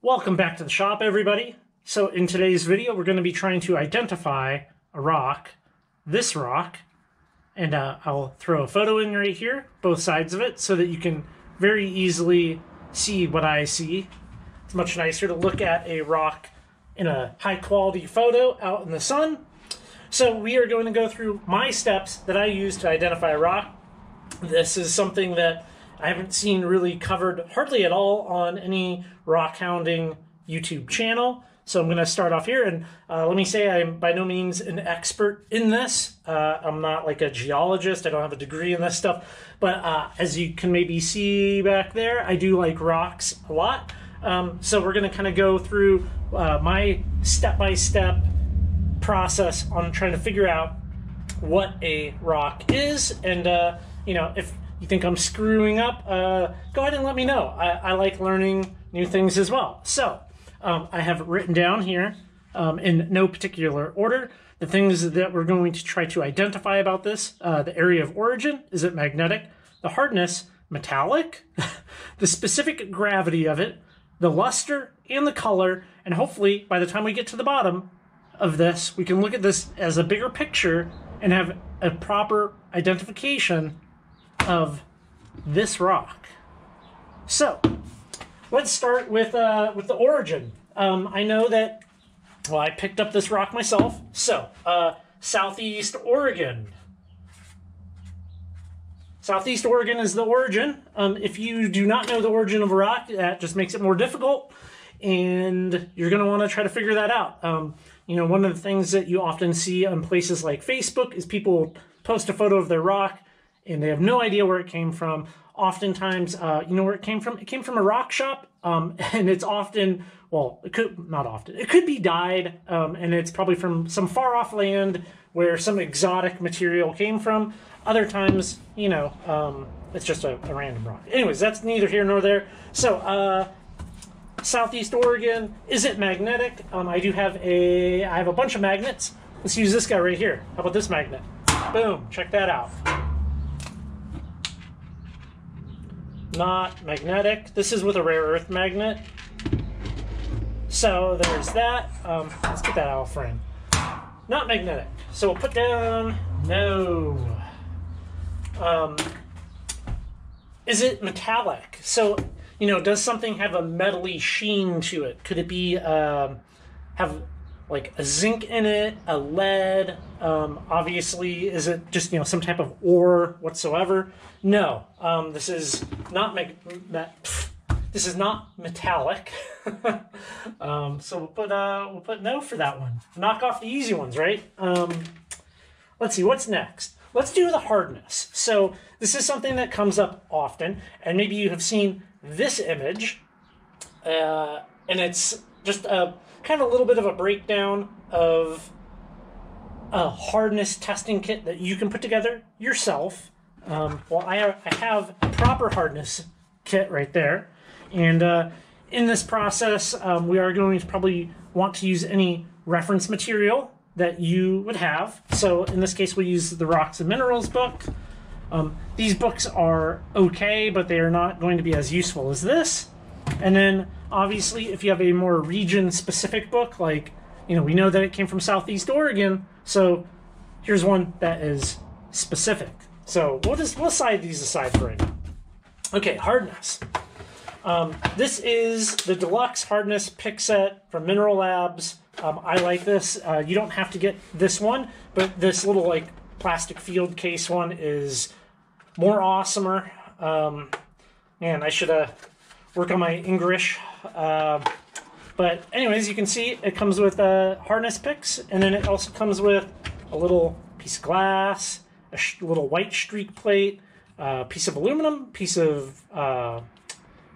Welcome back to the shop, everybody. So in today's video, we're going to be trying to identify a rock, this rock, and I'll throw a photo in right here, both sides of it, so that you can very easily see what I see. It's much nicer to look at a rock in a high-quality photo out in the sun. So we are going to go through my steps that I use to identify a rock. This is something that I haven't seen really covered hardly at all on any rock hounding YouTube channel. So I'm going to start off here, and let me say I'm by no means an expert in this. I'm not like a geologist. I don't have a degree in this stuff. But as you can maybe see back there, I do like rocks a lot. So we're going to kind of go through my step-by-step process on trying to figure out what a rock is. And, you know, if you think I'm screwing up, go ahead and let me know. I like learning new things as well. So I have written down here in no particular order the things that we're going to try to identify about this. The area of origin, is it magnetic? The hardness, metallic? The specific gravity of it, the luster and the color, and hopefully by the time we get to the bottom of this, we can look at this as a bigger picture and have a proper identification of this rock. So let's start with the origin. I know that, well, I picked up this rock myself. So Southeast Oregon. Southeast Oregon is the origin. If you do not know the origin of a rock, that just makes it more difficult, and you're going to want to try to figure that out. You know, one of the things that you often see on places like Facebook is people post a photo of their rock, and they have no idea where it came from. Oftentimes, you know where it came from? It came from a rock shop, and it's often, well, it could, not often, it could be dyed, and it's probably from some far-off land where some exotic material came from. Other times, you know, it's just a random rock. Anyways, that's neither here nor there. So, Southeast Oregon, is it magnetic? I have a bunch of magnets. Let's use this guy right here. How about this magnet? Boom, check that out. Not magnetic. This is with a rare earth magnet. So there's that. Let's get that out of frame. Not magnetic. So we'll put down no. Is it metallic? So, you know, does something have a metally sheen to it? Could it be have like a zinc in it, a lead? Obviously, is it just, you know, some type of ore whatsoever? No, this is not this is not metallic. So we'll put no for that one. Knock off the easy ones, right? Let's see what's next. Let's do the hardness. So this is something that comes up often, and maybe you have seen this image, and it's just a kind of a little bit of a breakdown of a hardness testing kit that you can put together yourself. Well, I have a proper hardness kit right there, and in this process, we are going to probably want to use any reference material that you would have. So in this case, we'll use the Rocks and Minerals book. These books are okay, but they are not going to be as useful as this. And then obviously, if you have a more region-specific book, like, you know, we know that it came from Southeast Oregon, so here's one that is specific. So we'll side these aside for right now. Okay, hardness. This is the deluxe hardness pick set from Mineral Labs. I like this. You don't have to get this one, but this little like plastic field case one is more awesomer. Man, I should work on my English. But anyways, you can see it comes with hardness picks, and then it also comes with a little piece of glass, a little white streak plate, a piece of aluminum, piece of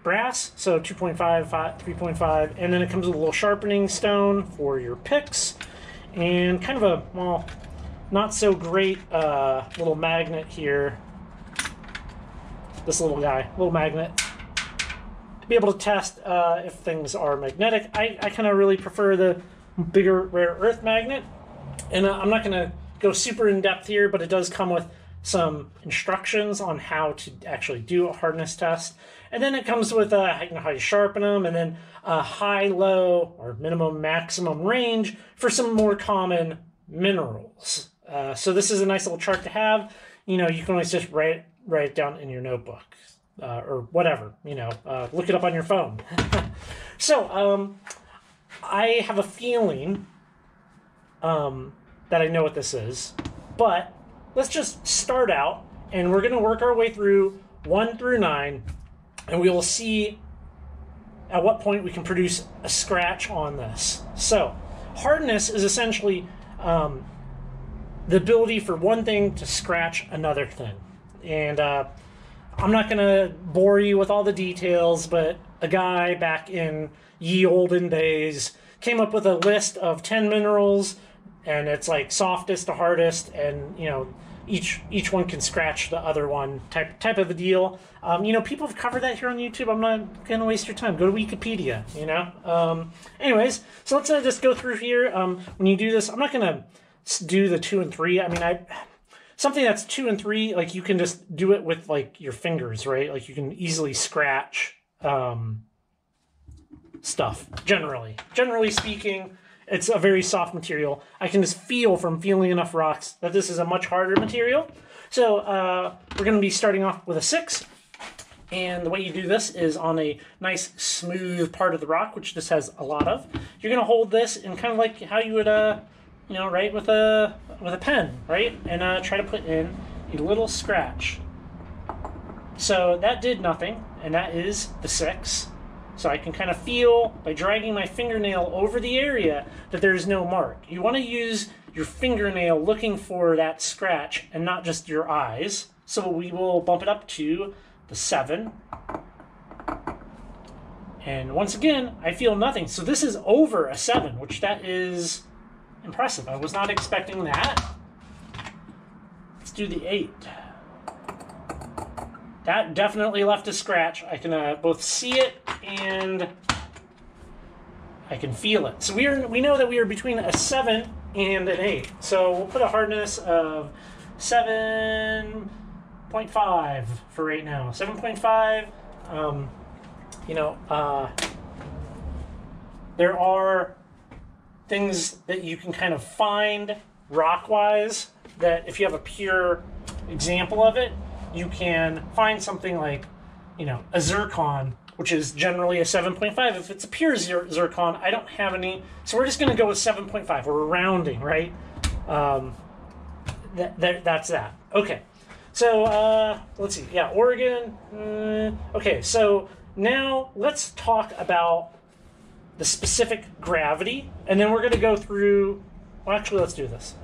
brass, so 2.5, 3.5, and then it comes with a little sharpening stone for your picks, and kind of a, well, not so great little magnet here. This little guy, little magnet, to be able to test if things are magnetic. I kind of really prefer the bigger rare earth magnet, and I'm not going to go super in depth here, but it does come with some instructions on how to actually do a hardness test. And then it comes with how you sharpen them, and then a high, low, or minimum, maximum range for some more common minerals. So this is a nice little chart to have. You can always just write it down in your notebook or whatever. Look it up on your phone. So I have a feeling that I know what this is, but let's just start out, and we're going to work our way through 1 through 9, and we will see at what point we can produce a scratch on this. So hardness is essentially the ability for one thing to scratch another thing. And I'm not going to bore you with all the details, but a guy back in ye olden days came up with a list of 10 minerals, and it's like softest to hardest, and each one can scratch the other one type of a deal. People have covered that here on YouTube. I'm not going to waste your time. Go to Wikipedia, Anyways, so let's just go through here. When you do this, I'm not going to do the 2 and 3. I mean, something that's 2 and 3, like you can just do it with like your fingers, right? Like you can easily scratch stuff. Generally speaking, it's a very soft material. I can just feel from feeling enough rocks that this is a much harder material. So we're going to be starting off with a 6. And the way you do this is on a nice smooth part of the rock, which this has a lot of. You're going to hold this in kind of like how you would, write with a pen, right? And try to put in a little scratch. So that did nothing, and that is the 6. So I can kind of feel, by dragging my fingernail over the area, that there's no mark. You want to use your fingernail looking for that scratch and not just your eyes. So we will bump it up to the 7. And once again, I feel nothing. So this is over a 7, which that is impressive. I was not expecting that. Let's do the 8. That definitely left a scratch. I can both see it and I can feel it. So we know that we are between a 7 and an 8. So we'll put a hardness of 7.5 for right now. 7.5. There are things that you can kind of find rock-wise that if you have a pure example of it, you can find something like, a zircon, which is generally a 7.5. If it's a pure zircon, I don't have any, so we're just going to go with 7.5. We're rounding, right? That's that. Okay, so let's see. Yeah, Oregon. Okay, so now let's talk about the specific gravity, and then we're going to go through. Well, actually, let's do this.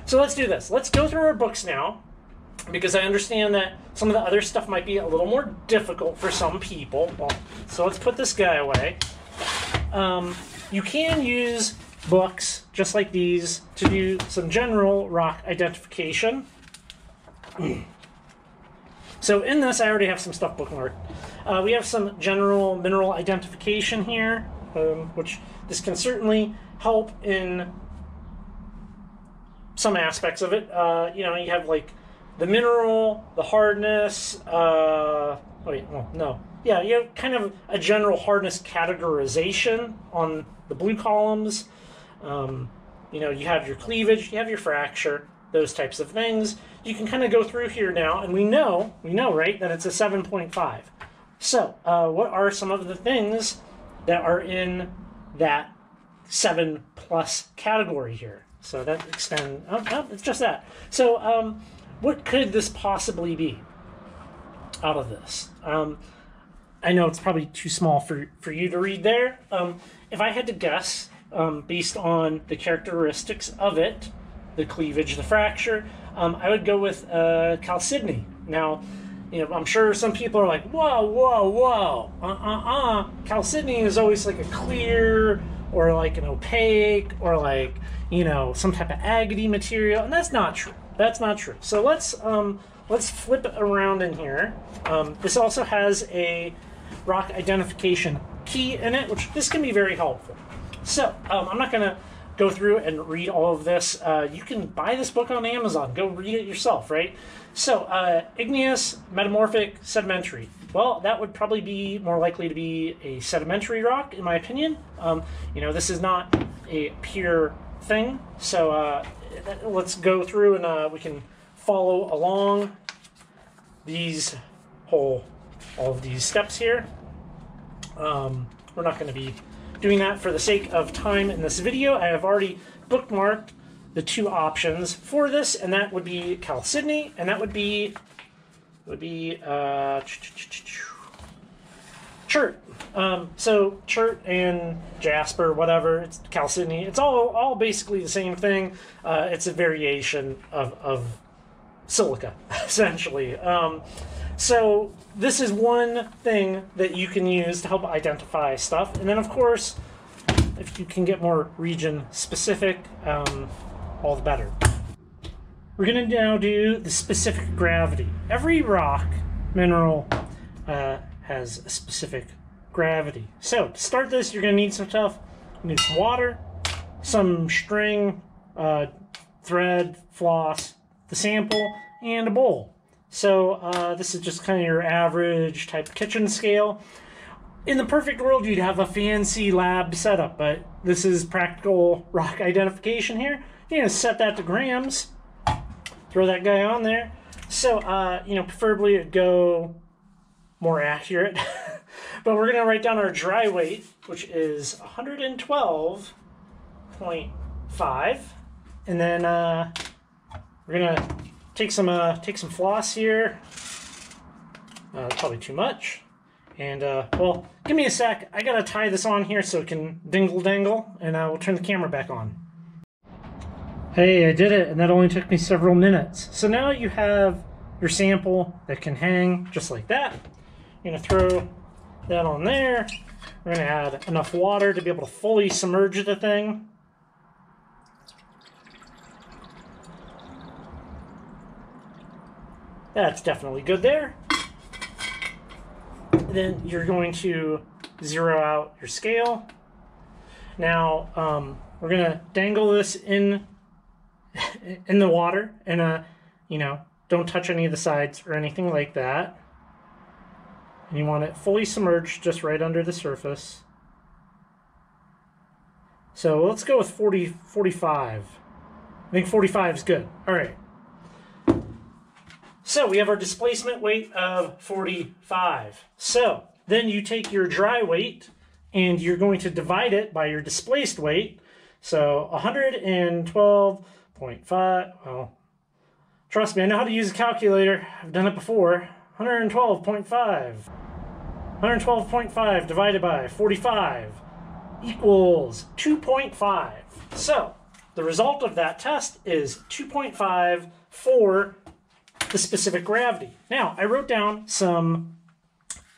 So let's do this. Let's go through our books now, because I understand that some of the other stuff might be a little more difficult for some people. Well, so let's put this guy away. You can use books just like these to do some general rock identification. So in this, I already have some stuff bookmarked. We have some general mineral identification here, which this can certainly help in some aspects of it. You have like the mineral, the hardness, you have kind of a general hardness categorization on the blue columns. You have your cleavage, you have your fracture, those types of things. You can kind of go through here now, and we know, right, that it's a 7.5. So, what are some of the things that are in that 7 plus category here? So that extends, it's just that. So, what could this possibly be out of this? I know it's probably too small for you to read there. If I had to guess, based on the characteristics of it, the cleavage, the fracture, I would go with chalcedony. Now, I'm sure some people are like, whoa. Chalcedony is always like a clear or like an opaque or like, some type of agate material, and that's not true. That's not true. So let's flip it around in here. This also has a rock identification key in it, which this can be very helpful. So I'm not going to go through and read all of this. You can buy this book on Amazon. Go read it yourself, right? So, igneous, metamorphic, sedimentary. Well, that would probably be more likely to be a sedimentary rock, in my opinion. This is not a pure thing. So, let's go through and we can follow along all of these steps here. We're not going to be doing that for the sake of time in this video. I have already bookmarked the two options for this, and that would be chalcedony, and that would be chert. So chert and jasper, whatever, it's chalcedony. It's all basically the same thing. It's a variation of silica, essentially. So this is one thing that you can use to help identify stuff. And then, of course, if you can get more region specific, all the better. We're going to now do the specific gravity. Every rock mineral has a specific gravity. So to start this, you're going to need some stuff. You need some water, some string, thread, floss, the sample, and a bowl. So this is just kind of your average type kitchen scale. In the perfect world, you'd have a fancy lab setup, but this is practical rock identification here. You're going to set that to grams, throw that guy on there. So, preferably it'd go more accurate. But we're going to write down our dry weight, which is 112.5. And then we're going to take some floss here. Probably too much. And, well, give me a sec. I got to tie this on here so it can dingle-dangle, and we'll turn the camera back on. Hey, I did it, and that only took me several minutes. So now you have your sample that can hang just like that. You're going to throw that on there. We're going to add enough water to be able to fully submerge the thing. That's definitely good there. And then you're going to zero out your scale. Now, we're going to dangle this in the water, and don't touch any of the sides or anything like that. And you want it fully submerged just right under the surface. So let's go with 45. I think 45 is good. All right. So we have our displacement weight of 45. So then you take your dry weight and you're going to divide it by your displaced weight. So 112.5, well, trust me, I know how to use a calculator. I've done it before. 112.5. 112.5 divided by 45 equals 2.5. So the result of that test is 2.5 for the specific gravity. Now, I wrote down some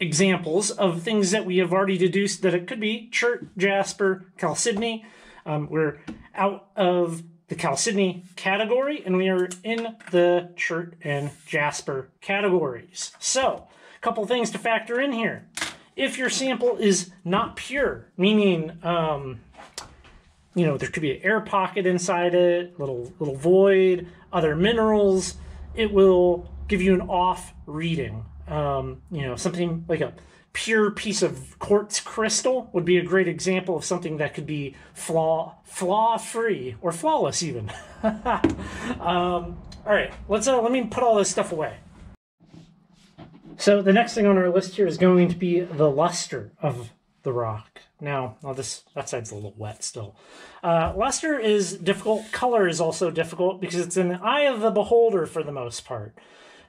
examples of things that we have already deduced that it could be chert, jasper, chalcedony. We're out of the chalcedony category, and we are in the chert and jasper categories. So, a couple things to factor in here. If your sample is not pure, meaning, there could be an air pocket inside it, little void, other minerals, it will give you an off reading. Something like a pure piece of quartz crystal would be a great example of something that could be flaw-free or flawless even. All right, let me put all this stuff away. So the next thing on our list here is going to be the luster of the rock. Now, that side's a little wet still. Luster is difficult. Color is also difficult because it's in the eye of the beholder for the most part.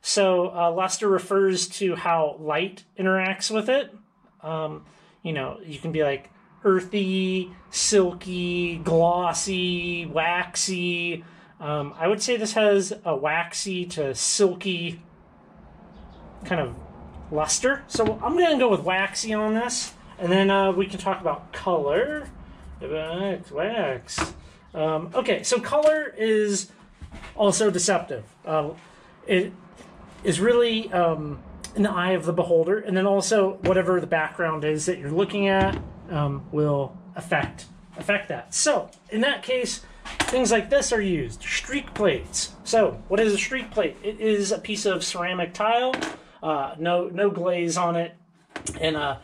So luster refers to how light interacts with it. You can be like earthy, silky, glossy, waxy. I would say this has a waxy to silky kind of luster. So I'm going to go with waxy on this. And then we can talk about color. Wax. Okay, so color is also deceptive. It is really in the eye of the beholder. And then also whatever the background is that you're looking at will affect affect that. So in that case, things like this are used. Streak plates. So what is a streak plate? It is a piece of ceramic tile, no glaze on it, and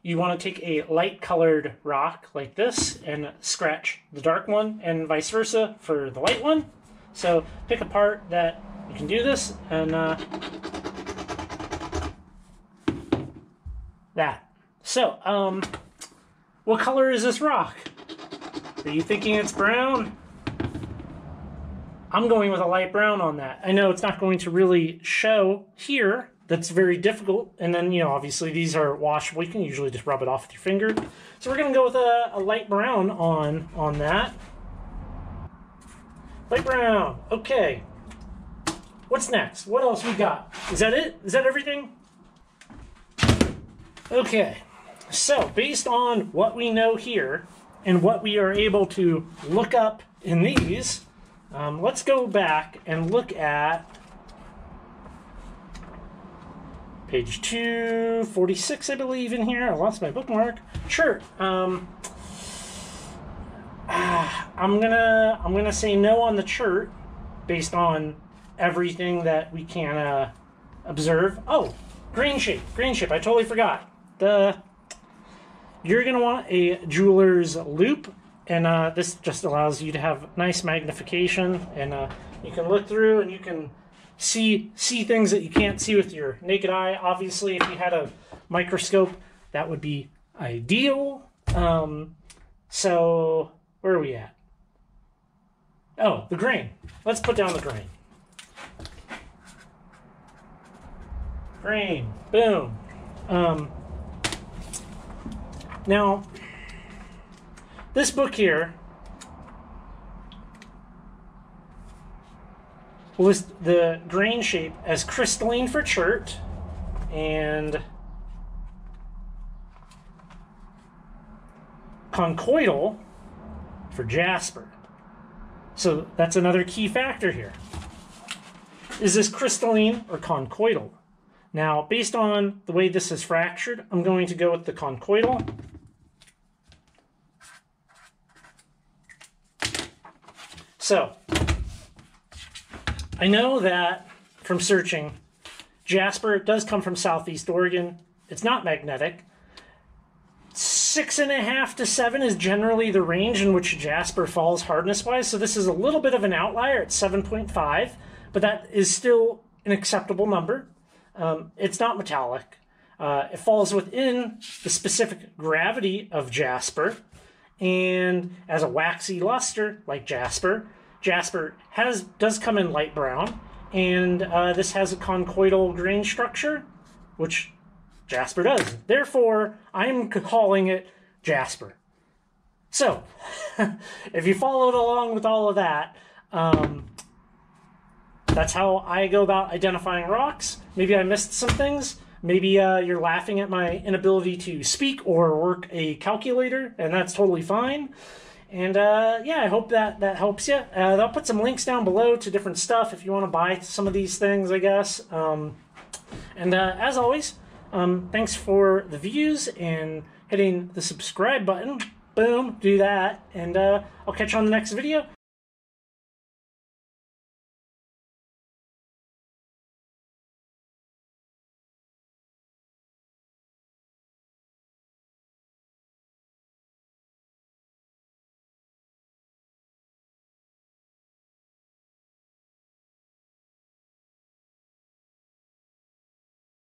you want to take a light colored rock like this and scratch the dark one, and vice versa for the light one. So pick a part that you can do this, and that. So what color is this rock? Are you thinking it's brown? I'm going with a light brown on that. I know it's not going to really show here. That's very difficult. And then, obviously these are washable. You can usually just rub it off with your finger. So we're going to go with a light brown on that. Light brown. Okay. What's next? What else we got? Is that it? Is that everything? Okay. So based on what we know here and what we are able to look up in these, let's go back and look at page 246, I believe, in here. I lost my bookmark. Sure. I'm gonna say no on the chart based on everything that we can observe. Oh, grain shape. Grain shape. I totally forgot. You're gonna want a jeweler's loop, and this just allows you to have nice magnification, and you can look through and you can see things that you can't see with your naked eye. Obviously, if you had a microscope, that would be ideal. So where are we at? Oh, the grain. Let's put down the grain. Grain. Boom. Now, this book here lists the grain shape as crystalline for chert and conchoidal for jasper. So that's another key factor here. Is this crystalline or conchoidal? Now, based on the way this is fractured, I'm going to go with the conchoidal. So, I know that from searching, jasper does come from Southeast Oregon. It's not magnetic. 6.5 to 7 is generally the range in which jasper falls hardness-wise, so this is a little bit of an outlier at 7.5, but that is still an acceptable number. It's not metallic. It falls within the specific gravity of jasper, and as a waxy luster like jasper, does come in light brown, and this has a conchoidal grain structure, which jasper does. Therefore, I'm calling it jasper. So, if you followed along with all of that, that's how I go about identifying rocks. Maybe I missed some things. Maybe you're laughing at my inability to speak or work a calculator, and that's totally fine. And yeah, I hope that helps you. I'll put some links down below to different stuff if you want to buy some of these things, I guess. And as always, thanks for the views and hitting the subscribe button. Boom, do that. And I'll catch you on the next video.